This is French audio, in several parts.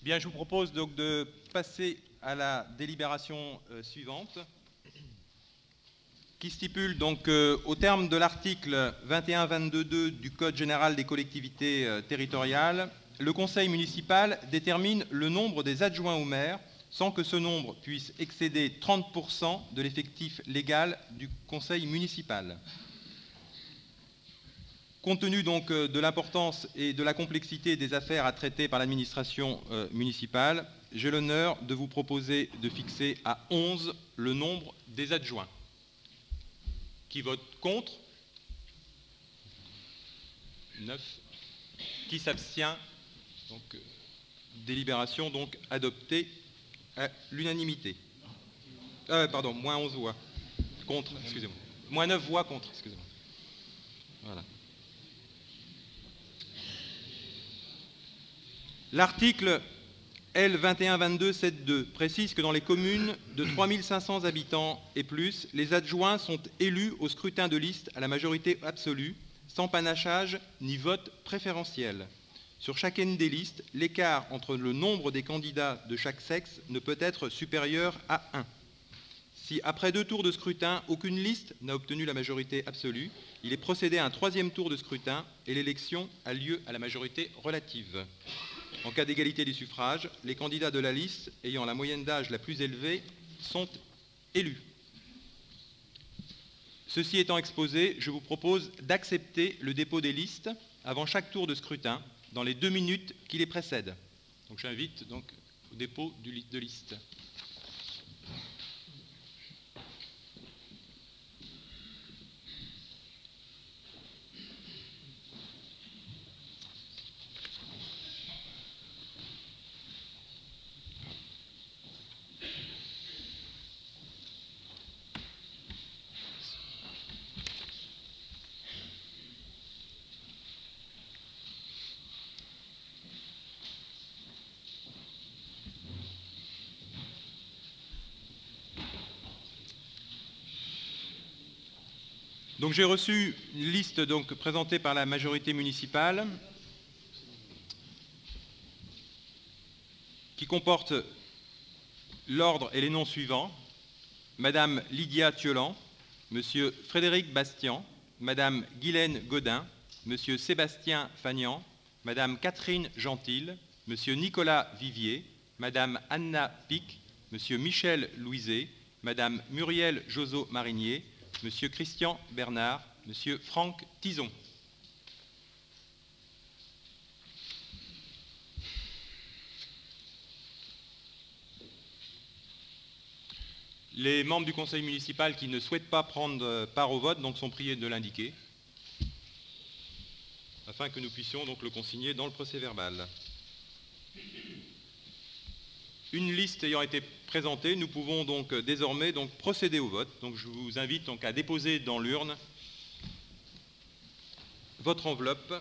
Bien, je vous propose donc de passer à la délibération suivante, qui stipule donc au terme de l'article 21-22-2 du Code général des collectivités territoriales, le conseil municipal détermine le nombre des adjoints au maire sans que ce nombre puisse excéder 30% de l'effectif légal du conseil municipal. Compte tenu donc de l'importance et de la complexité des affaires à traiter par l'administration municipale, j'ai l'honneur de vous proposer de fixer à 11 le nombre des adjoints. Qui vote contre? 9. Qui s'abstient? Donc, délibération donc adoptée à l'unanimité. Pardon, moins 11 voix contre, excusez-moi. Moins 9 voix contre, excusez-moi. Voilà. L'article L 2122-7.2 précise que dans les communes de 3500 habitants et plus, les adjoints sont élus au scrutin de liste à la majorité absolue, sans panachage ni vote préférentiel. Sur chacune des listes, l'écart entre le nombre des candidats de chaque sexe ne peut être supérieur à 1. Si, après 2 tours de scrutin, aucune liste n'a obtenu la majorité absolue, il est procédé à un 3e tour de scrutin et l'élection a lieu à la majorité relative. En cas d'égalité des suffrages, les candidats de la liste ayant la moyenne d'âge la plus élevée sont élus. Ceci étant exposé, je vous propose d'accepter le dépôt des listes avant chaque tour de scrutin dans les 2 minutes qui les précèdent. Donc j'invite donc au dépôt de liste. Donc j'ai reçu une liste donc présentée par la majorité municipale qui comporte l'ordre et les noms suivants. Madame Lydia Thiolan, Monsieur Frédéric Bastian, Madame Guylaine Godin, Monsieur Sébastien Fagnan, Madame Catherine Gentil, Monsieur Nicolas Vivier, Madame Anna Pic, Monsieur Michel Louiset, Madame Muriel Joseau-Marinier, Monsieur Christian Bernard, Monsieur Franck Tison. Les membres du conseil municipal qui ne souhaitent pas prendre part au vote donc, sont priés de l'indiquer, afin que nous puissions donc le consigner dans le procès-verbal. Une liste ayant été présentée, nous pouvons donc désormais donc, procéder au vote. Donc, je vous invite donc, à déposer dans l'urne votre enveloppe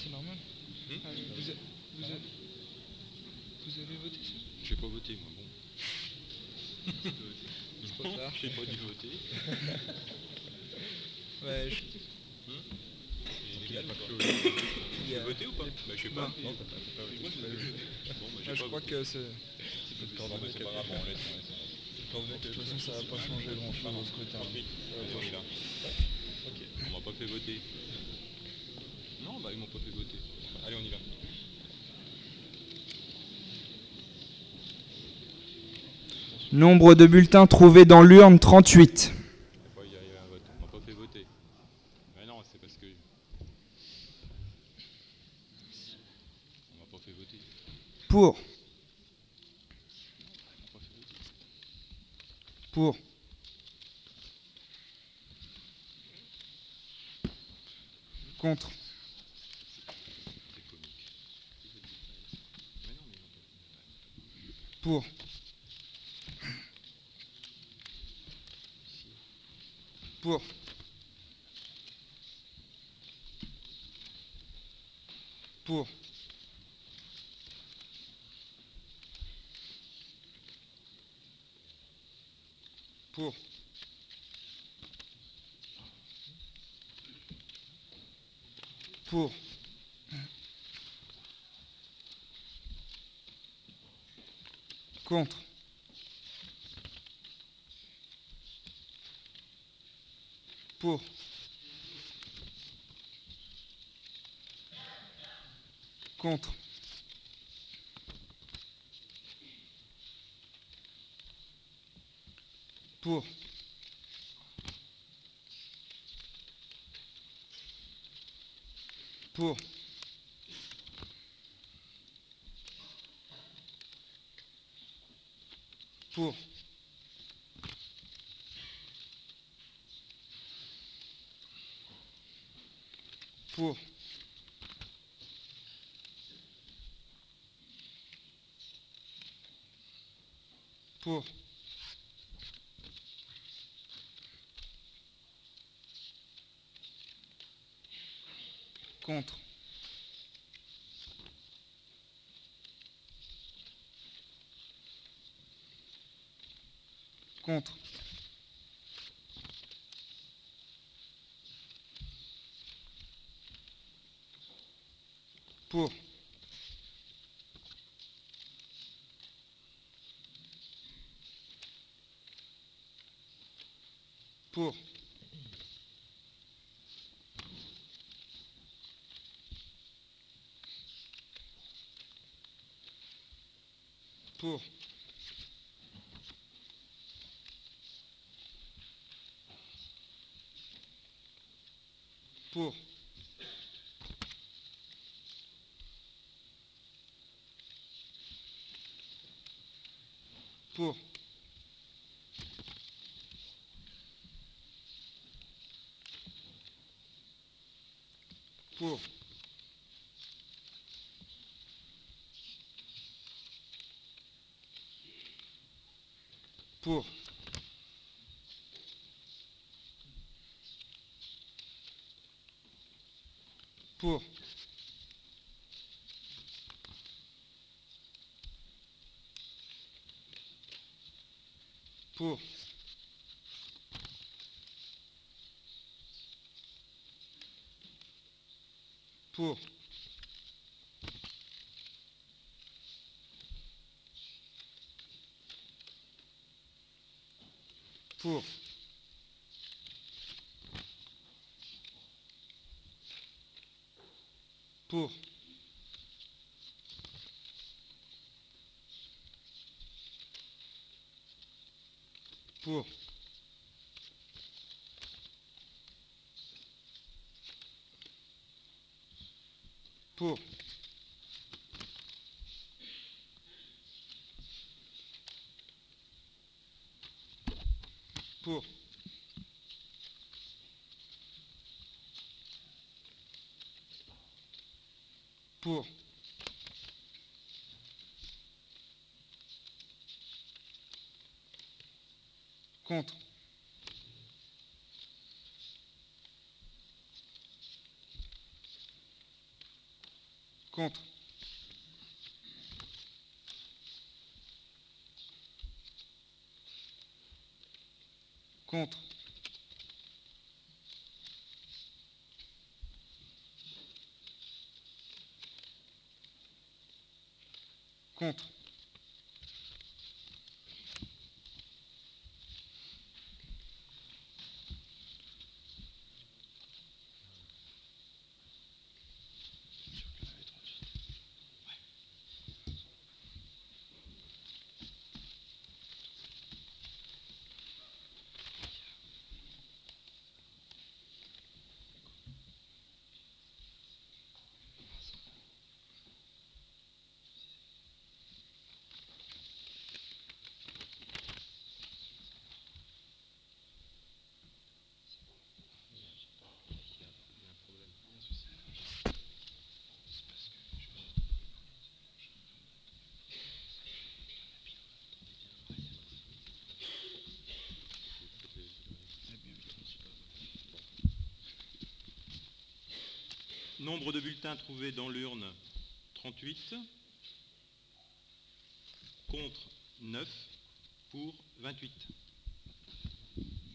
c'est normal. Vous avez voté ça? J'ai pas voté, moi, bon. Non, j'ai pas dû voter. Ouais, Il a voté ou pas? Bah, je sais pas. Non, je crois que c'est... C'est pas grave, on laisse. De toute façon, ça va pas changer grand-chose au scrutin. Ok, on m'a pas fait voter. Non, bah ils m'ont pas fait voter. Allez, on y va. Nombre de bulletins trouvés dans l'urne, 38. On va y arriver à un vote. On m'a pas fait voter. Mais non, c'est parce que... On m'a pas fait voter. Pour. On m'a pas fait voter. Pour. Contre. C'est comique. Mais non, mais ils m'ont pas fait. Pour. Pour. Pour. Pour. Pour. Contre. Pour. Contre. Pour. Pour. Pour. Pour. Pour. Contre. Contre. Pour. Pour. Pour. Pour. Pour. Pour. Pour. Pour. Pour. Pour. Pour. Pour. Pour. Pour. Pour. Pour. Contre. Contre. Contre. Contre. Nombre de bulletins trouvés dans l'urne, 38. Contre, 9. Pour, 28.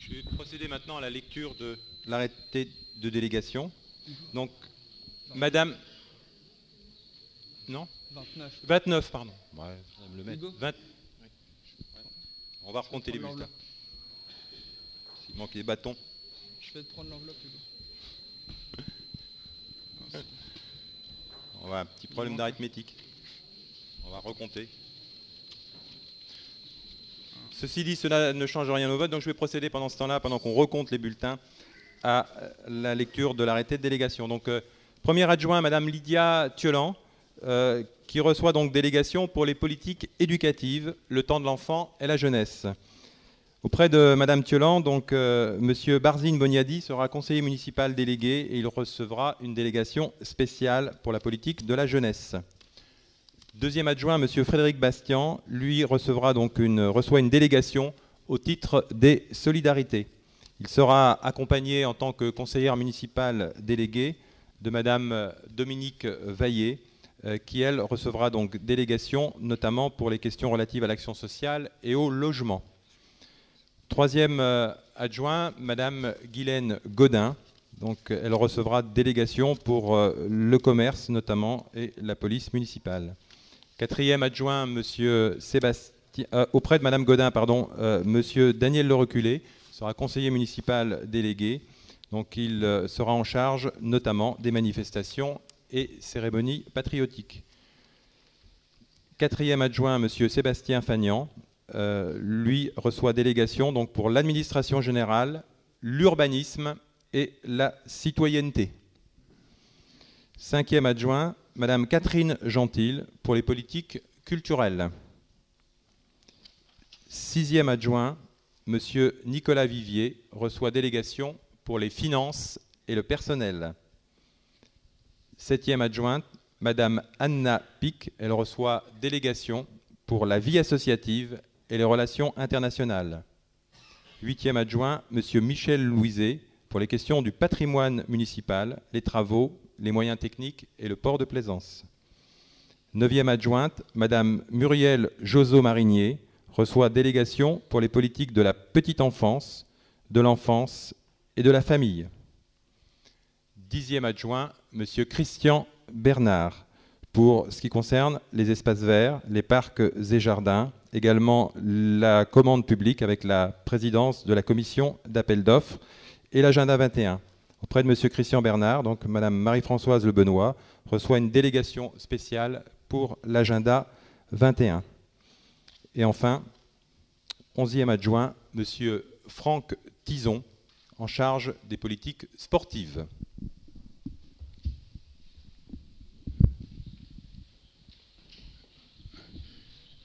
Je vais procéder maintenant à la lecture de l'arrêté de délégation. Donc, Madame... Non 29. 29, pardon. Ouais, le mettre. Hugo 20... On va recompter les bulletins. S'il manque les bâtons. Je vais te prendre l'enveloppe, Hugo. On va un petit problème d'arithmétique. On va recompter. Ceci dit, cela ne change rien au vote, donc je vais procéder pendant ce temps-là, pendant qu'on recompte les bulletins, à la lecture de l'arrêté de délégation. Donc, premier adjoint, Madame Lydia Thiolan, qui reçoit donc délégation pour les politiques éducatives, le temps de l'enfant et la jeunesse. Auprès de Madame Thiolan, donc, Monsieur Barzine Boniadi sera conseiller municipal délégué et il recevra une délégation spéciale pour la politique de la jeunesse. Deuxième adjoint, Monsieur Frédéric Bastian, lui reçoit une délégation au titre des solidarités. Il sera accompagné en tant que conseillère municipale déléguée de Madame Dominique Vaillé, qui elle recevra donc délégation notamment pour les questions relatives à l'action sociale et au logement. Troisième adjoint, Madame Guylaine Godin. Donc, elle recevra délégation pour le commerce notamment et la police municipale. Quatrième adjoint, auprès de Madame Godin, Monsieur Daniel Le Reculé sera conseiller municipal délégué. Donc, il sera en charge notamment des manifestations et cérémonies patriotiques. Quatrième adjoint, Monsieur Sébastien Fagnan. Lui reçoit délégation donc pour l'administration générale, l'urbanisme et la citoyenneté. Cinquième adjoint, Madame Catherine Gentil pour les politiques culturelles. Sixième adjoint, Monsieur Nicolas Vivier reçoit délégation pour les finances et le personnel. Septième adjointe, Madame Anna Pic, elle reçoit délégation pour la vie associative et les relations internationales. Huitième adjoint, Monsieur Michel Louiset, pour les questions du patrimoine municipal, les travaux, les moyens techniques et le port de plaisance. Neuvième adjointe, Madame Muriel Joseau-Marinier, reçoit délégation pour les politiques de la petite enfance, de l'enfance et de la famille. Dixième adjoint, Monsieur Christian Bernard, pour ce qui concerne les espaces verts, les parcs et jardins, également la commande publique avec la présidence de la commission d'appel d'offres et l'agenda 21. Auprès de M. Christian Bernard, donc Mme Marie-Françoise Le Benoît reçoit une délégation spéciale pour l'agenda 21. Et enfin, 11e adjoint, M. Franck Tison, en charge des politiques sportives.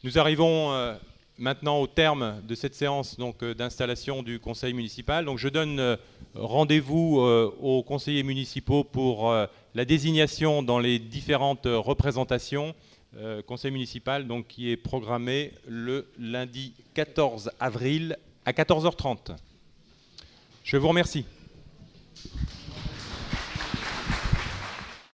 Nous arrivons maintenant au terme de cette séance d'installation du conseil municipal. Donc, je donne rendez-vous aux conseillers municipaux pour la désignation dans les différentes représentations. Conseil municipal donc, qui est programmé le lundi 14 avril à 14h30. Je vous remercie.